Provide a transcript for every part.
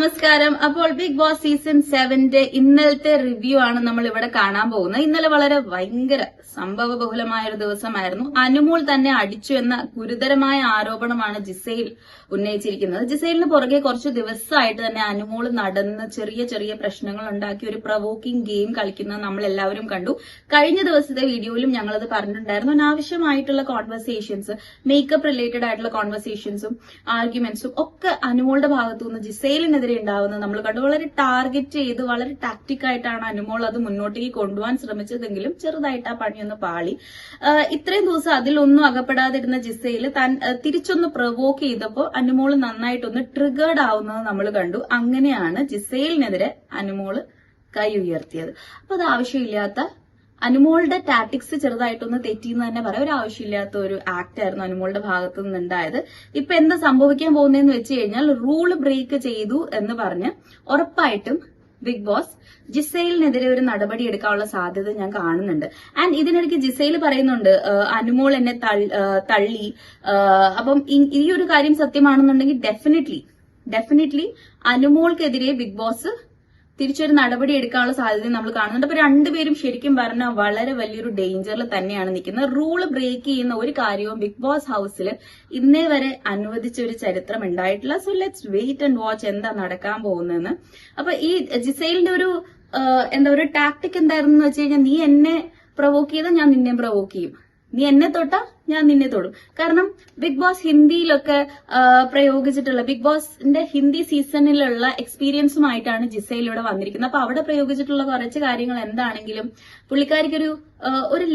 നമസ്കാരം. അപ്പോൾ big Boss season 7ന്റെ ഇന്നലത്തെ റിവ്യൂ ആണ് നമ്മൾ ഇവിടെ കാണാൻ പോകുന്നത്. ഇന്നലെ വളരെ ഭയങ്കര സംഭവ ബഹുലമായ ഒരു ദിവസമായിരുന്നു. അനുമോൾ തന്നെ അടിച്ചു എന്ന ഗുരുതരമായ ആരോപണമാണ് ജിസൈൽ ഉന്നയിച്ചിരിക്കുന്നത്. ജിസൈലിന് പുറകെ കുറച്ച് ദിവസമായിട്ട് തന്നെ അനുമോൾ നടന്ന് ചെറിയ ചെറിയ പ്രശ്നങ്ങൾ ഉണ്ടാക്കി ഒരു പ്രവോക്കിംഗ് ഗെയിം കളിക്കുന്നത് നമ്മൾ എല്ലാവരും കണ്ടു. കഴിഞ്ഞ ദിവസത്തെ വീഡിയോയിലും ഞങ്ങളത് പറഞ്ഞിട്ടുണ്ടായിരുന്നു. അനാവശ്യമായിട്ടുള്ള കോൺവെർസേഷൻസ്, മേക്കപ്പ് റിലേറ്റഡ് ആയിട്ടുള്ള കോൺവെർസേഷൻസും ആർഗ്യുമെന്റ്സും ഒക്കെ അനുമോളുടെ ഭാഗത്തുനിന്ന് ജിസൈലിനെതിരെ ഉണ്ടാവുന്നത് നമ്മൾ കണ്ടു. വളരെ ടാർഗറ്റ് ചെയ്ത് വളരെ ടാക്ടിക് ആയിട്ടാണ് അനുമോൾ അത് മുന്നോട്ടേക്ക് കൊണ്ടുപോകാൻ ശ്രമിച്ചതെങ്കിലും ചെറുതായിട്ട് ആ പണിയൊന്ന് പാളി. ഇത്രയും ദിവസം അതിലൊന്നും അകപ്പെടാതിരുന്ന ജിസൈൽ താൻ തിരിച്ചൊന്ന് പ്രൊവോക്ക് ചെയ്തപ്പോൾ അനുമോൾ നന്നായിട്ടൊന്ന് ട്രിഗേർഡ് ആവുന്നത് നമ്മൾ കണ്ടു. അങ്ങനെയാണ് ജിസൈലിനെതിരെ അനുമോൾ കൈ ഉയർത്തിയത്. അപ്പൊ അത് ആവശ്യമില്ലാത്ത അനുമോളുടെ ടാറ്റിക്സ് ചെറുതായിട്ടൊന്ന് തെറ്റിയെന്ന് തന്നെ പറയാം. ഒരു ആവശ്യമില്ലാത്ത ഒരു ആക്ട് ആയിരുന്നു അനുമോളുടെ ഭാഗത്തു നിന്നുണ്ടായത്. ഇപ്പൊ എന്താ സംഭവിക്കാൻ പോകുന്നതെന്ന് വെച്ച് കഴിഞ്ഞാൽ റൂള് ബ്രേക്ക് ചെയ്തു എന്ന് പറഞ്ഞ് ഉറപ്പായിട്ടും ബിഗ് ബോസ് ജിസൈലിനെതിരെ ഒരു നടപടി എടുക്കാനുള്ള സാധ്യത ഞാൻ കാണുന്നുണ്ട്. ആൻഡ് ഇതിനിടയ്ക്ക് ജിസൈൽ പറയുന്നുണ്ട് അനുമോൾ എന്നെ തള്ളി. അപ്പം ഈ ഒരു കാര്യം സത്യമാണെന്നുണ്ടെങ്കിൽ ഡെഫിനറ്റ്ലി അനുമോൾക്കെതിരെ ബിഗ് ബോസ് തിരിച്ചൊരു നടപടി എടുക്കാനുള്ള സാധ്യത നമ്മൾ കാണുന്നുണ്ട്. അപ്പൊ രണ്ടുപേരും ശരിക്കും പറഞ്ഞാൽ വളരെ വലിയൊരു ഡേഞ്ചറിൽ തന്നെയാണ് നിൽക്കുന്നത്. റൂള് ബ്രേക്ക് ചെയ്യുന്ന ഒരു കാര്യവും ബിഗ് ബോസ് ഹൌസിൽ ഇന്നേ വരെ അനുവദിച്ച ഒരു ചരിത്രം ഉണ്ടായിട്ടില്ല. So let's wait and watch എന്താ നടക്കാൻ പോകുന്നതെന്ന്. അപ്പൊ ഈ ജിസൈലിന്റെ ഒരു ടാക്ടിക് എന്തായിരുന്നു എന്ന് വെച്ച് കഴിഞ്ഞാൽ, നീ എന്നെ പ്രൊവോക്ക് ചെയ്താൽ ഞാൻ നിന്നെ പ്രൊവോക്ക് ചെയ്യും, നീ എന്നെ തൊട്ടാ ഞാൻ നിന്നെ തൊടും. കാരണം ബിഗ് ബോസ് ഹിന്ദിയിലൊക്കെ പ്രയോഗിച്ചിട്ടുള്ള ബിഗ് ബോസിന്റെ ഹിന്ദി സീസണിലുള്ള എക്സ്പീരിയൻസുമായിട്ടാണ് ജിസൈൽ ഇവിടെ വന്നിരിക്കുന്നത്. അപ്പൊ അവിടെ പ്രയോഗിച്ചിട്ടുള്ള കുറച്ച് കാര്യങ്ങൾ എന്താണെങ്കിലും പുള്ളിക്കാരിക്കൊരു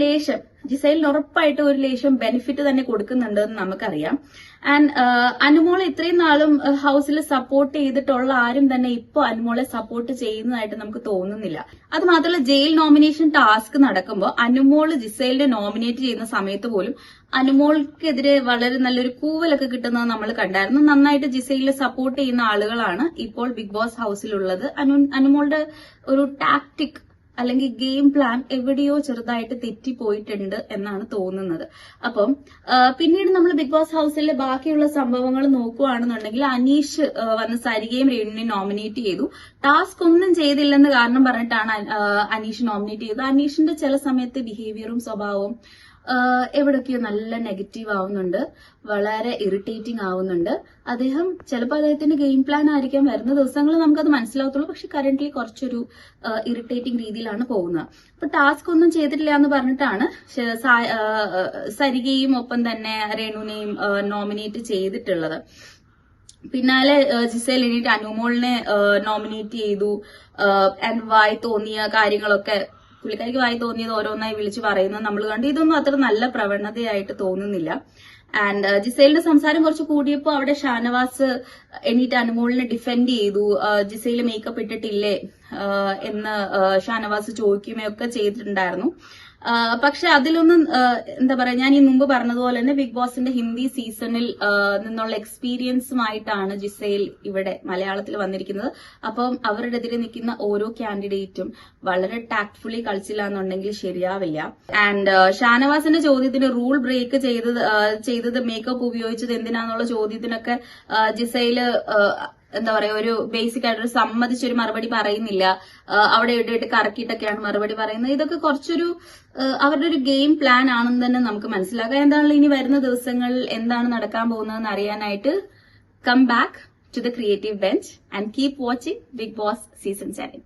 ലേശം, ജിസൈലിന് ഉറപ്പായിട്ട് ഒരു ലേശം ബെനിഫിറ്റ് തന്നെ കൊടുക്കുന്നുണ്ട് എന്ന് നമുക്കറിയാം. ആൻഡ് അനുമോളെ ഇത്രയും നാളും ഹൌസിൽ സപ്പോർട്ട് ചെയ്തിട്ടുള്ള ആരും തന്നെ ഇപ്പൊ അനുമോളെ സപ്പോർട്ട് ചെയ്യുന്നതായിട്ട് നമുക്ക് തോന്നുന്നില്ല. അത് മാത്രമല്ല, ജയിൽ നോമിനേഷൻ ടാസ്ക് നടക്കുമ്പോൾ അനുമോള് ജിസൈലിനെ നോമിനേറ്റ് ചെയ്യുന്ന സമയത്ത് പോലും അനുമോൾക്കെതിരെ വളരെ നല്ലൊരു കൂവലൊക്കെ കിട്ടുന്നത് നമ്മൾ കണ്ടായിരുന്നു. നന്നായിട്ട് ജിസൈലിനെ സപ്പോർട്ട് ചെയ്യുന്ന ആളുകളാണ് ഇപ്പോൾ ബിഗ് ബോസ് ഹൌസിലുള്ളത്. അനുമോളുടെ ഒരു ടാക്ടിക് അല്ലെങ്കിൽ ഗെയിം പ്ലാൻ എവിടെയോ ചെറുതായിട്ട് തെറ്റിപ്പോയിട്ടുണ്ട് എന്നാണ് തോന്നുന്നത്. അപ്പം പിന്നീട് നമ്മൾ ബിഗ് ബോസ് ഹൌസിലെ ബാക്കിയുള്ള സംഭവങ്ങൾ നോക്കുകയാണെന്നുണ്ടെങ്കിൽ, അനീഷ് വന്ന് സരികയും രേണുവിനെ നോമിനേറ്റ് ചെയ്തു. ടാസ്ക് ഒന്നും ചെയ്തില്ലെന്ന് കാരണം പറഞ്ഞിട്ടാണ് അനീഷ് നോമിനേറ്റ് ചെയ്തത്. അനീഷിന്റെ ചില സമയത്ത് ബിഹേവിയറും സ്വഭാവവും എവിടെയൊക്കെയോ നല്ല നെഗറ്റീവ് ആവുന്നുണ്ട്, വളരെ ഇറിറ്റേറ്റിംഗ് ആവുന്നുണ്ട്. ചിലപ്പോൾ അദ്ദേഹത്തിന്റെ ഗെയിം പ്ലാൻ ആയിരിക്കാം, വരുന്ന ദിവസങ്ങളിൽ നമുക്കത് മനസ്സിലാവത്തുള്ളൂ. പക്ഷെ കറന്റ്ലി കുറച്ചൊരു ഇറിറ്റേറ്റിംഗ് രീതിയിലാണ് പോകുന്നത്. അപ്പൊ ടാസ്ക് ഒന്നും ചെയ്തിട്ടില്ല എന്ന് പറഞ്ഞിട്ടാണ് സരികയും ഒപ്പം തന്നെ രേണുവിനെയും നോമിനേറ്റ് ചെയ്തിട്ടുള്ളത്. പിന്നാലെ ജിസൈൽ എണീറ്റ് അനുമോളിനെ നോമിനേറ്റ് ചെയ്തു. ആൻഡ് വായി തോന്നിയ കാര്യങ്ങളൊക്കെ പുള്ളിക്കാരിക്ക് വായി തോന്നിയത് ഓരോന്നായി വിളിച്ചു പറയുന്നത് നമ്മൾ കണ്ടു. ഇതൊന്നും അത്ര നല്ല പ്രവണതയായിട്ട് തോന്നുന്നില്ല. ആൻഡ് ജിസൈലിന്റെ സംസാരം കുറച്ച് കൂടിയപ്പോൾ അവിടെ ഷാനവാസ് എണീറ്റ് അനുമോളിനെ ഡിഫെൻഡ് ചെയ്തു. ജിസൈൽ മേക്കപ്പ് ഇട്ടിട്ടില്ലേ എന്ന് ഷാനവാസ് ചോദിക്കുകയൊക്കെ ചെയ്തിട്ടുണ്ടായിരുന്നു. പക്ഷെ അതിലൊന്നും എന്താ പറയാ, ഞാൻ ഈ മുമ്പ് പറഞ്ഞതുപോലെ തന്നെ ബിഗ് ബോസിന്റെ ഹിന്ദി സീസണിൽ നിന്നുള്ള എക്സ്പീരിയൻസുമായിട്ടാണ് ജിസൈൽ ഇവിടെ മലയാളത്തിൽ വന്നിരിക്കുന്നത്. അപ്പം അവരുടെ എതിരെ നിൽക്കുന്ന ഓരോ കാൻഡിഡേറ്റും വളരെ ടാക്ട്ഫുള്ളി കളിച്ചില്ല എന്നുണ്ടെങ്കിൽ ശരിയാവില്ല. ആൻഡ് ഷാനവാസിന്റെ ചോദ്യത്തിന് റൂൾ ബ്രേക്ക് ചെയ്തത് മേക്കപ്പ് ഉപയോഗിച്ചത് എന്തിനാന്നുള്ള ചോദ്യത്തിനൊക്കെ ജിസൈല് എന്താ പറയാ, ഒരു ബേസിക് ആയിട്ടൊരു സമ്മതിച്ചൊരു മറുപടി പറയുന്നില്ല. അവിടെ ഇവിടെയായിട്ട് കറക്കിയിട്ടൊക്കെയാണ് മറുപടി പറയുന്നത്. ഇതൊക്കെ കുറച്ചൊരു അവരുടെ ഒരു ഗെയിം പ്ലാൻ ആണെന്ന് തന്നെ നമുക്ക് മനസ്സിലാക്കാം. എന്താണല്ലോ ഇനി വരുന്ന ദിവസങ്ങളിൽ എന്താണ് നടക്കാൻ പോകുന്നതെന്ന് അറിയാനായിട്ട് come back to the creative bench and keep watching Bigg Boss season 7.